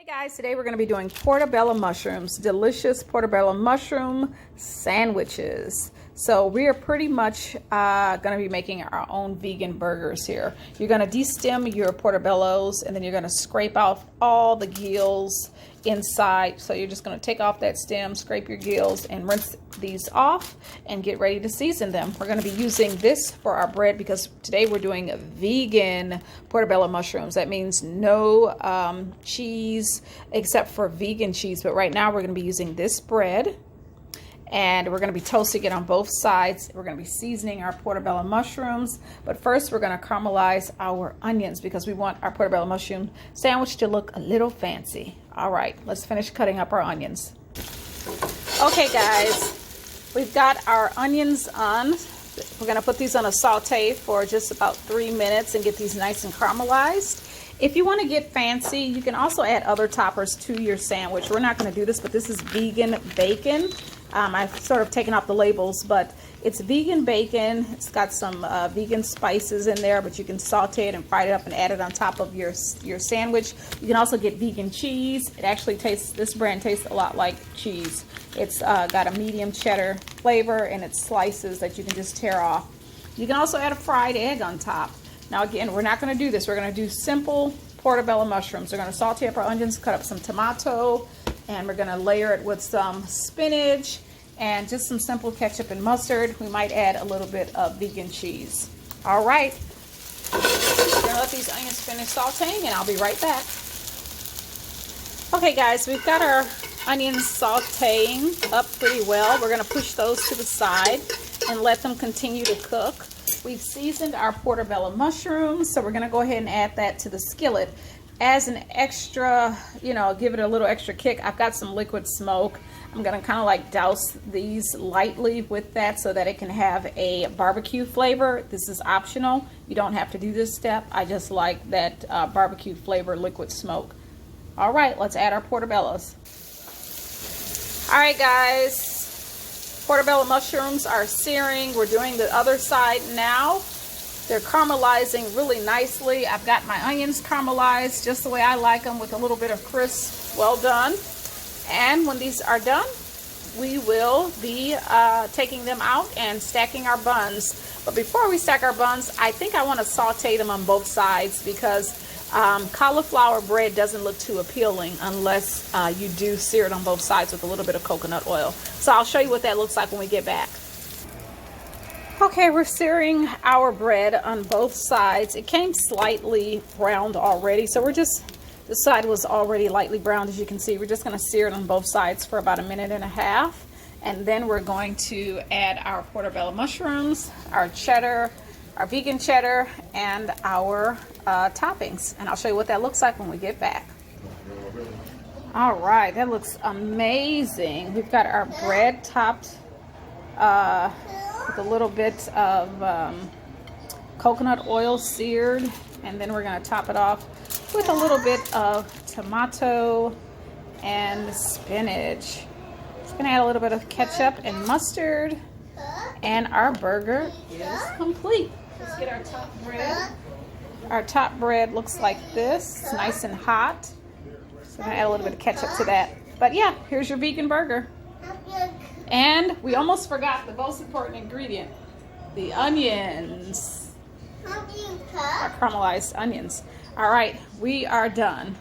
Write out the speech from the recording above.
Guys, today we're going to be doing portobello mushrooms, delicious portobello mushroom sandwiches. So we are pretty much going to be making our own vegan burgers here. You're going to destem your portobellos and then you're going to scrape off all the gills inside. So you're just going to take off that stem, scrape your gills, and rinse these off and get ready to season them. We're going to be using this for our bread because today we're doing vegan portobello mushrooms. That means no cheese except for vegan cheese. But right now we're going to be using this bread. And we're going to be toasting it on both sides. We're going to be seasoning our portobello mushrooms. But first, we're going to caramelize our onions because we want our portobello mushroom sandwich to look a little fancy. All right, let's finish cutting up our onions. Okay, guys, we've got our onions on. We're going to put these on a saute for just about 3 minutes and get these nice and caramelized. If you want to get fancy, you can also add other toppers to your sandwich. We're not going to do this, but this is vegan bacon. I've sort of taken off the labels, but it's vegan bacon. It's got some vegan spices in there, but you can saute it and fry it up and add it on top of your sandwich. You can also get vegan cheese. It actually tastes, this brand tastes a lot like cheese. It's got a medium cheddar flavor and it's slices that you can just tear off. You can also add a fried egg on top. Now again, we're not going to do this. We're going to do simple portobello mushrooms. We're going to saute up our onions, cut up some tomato, and we're going to layer it with some spinach and just some simple ketchup and mustard. We might add a little bit of vegan cheese. All right. We're going to let these onions finish sauteing and I'll be right back. Okay guys, we've got our onions sauteing up pretty well. We're going to push those to the side and let them continue to cook. We've seasoned our portobello mushrooms, so we're going to go ahead and add that to the skillet. As an extra, you know, give it a little extra kick, I've got some liquid smoke. I'm going to kind of like douse these lightly with that so that it can have a barbecue flavor. This is optional. You don't have to do this step. I just like that barbecue flavor liquid smoke. All right, let's add our portobellos. All right, guys. Portobello mushrooms are searing. We're doing the other side now. They're caramelizing really nicely. I've got my onions caramelized just the way I like them, with a little bit of crisp. Well done. And when these are done, we will be taking them out and stacking our buns. But before we stack our buns, I think I want to saute them on both sides because cauliflower bread doesn't look too appealing unless you do sear it on both sides with a little bit of coconut oil. So I'll show you what that looks like when we get back. Okay, we're searing our bread on both sides. It came slightly browned already, so this side was already lightly browned, as you can see. We're just going to sear it on both sides for about 1.5 minutes. And then we're going to add our portobello mushrooms, our cheddar, our vegan cheddar, and our toppings. And I'll show you what that looks like when we get back. All right, that looks amazing. We've got our bread topped with a little bit of coconut oil seared, and then we're going to top it off with a little bit of tomato and spinach. Just going to add a little bit of ketchup and mustard, and our burger is complete. Let's get our top bread. Our top bread looks like this. It's nice and hot. So I'm going to add a little bit of ketchup to that. But yeah, here's your vegan burger. And we almost forgot the most important ingredient, the onions. Our caramelized onions. All right, we are done.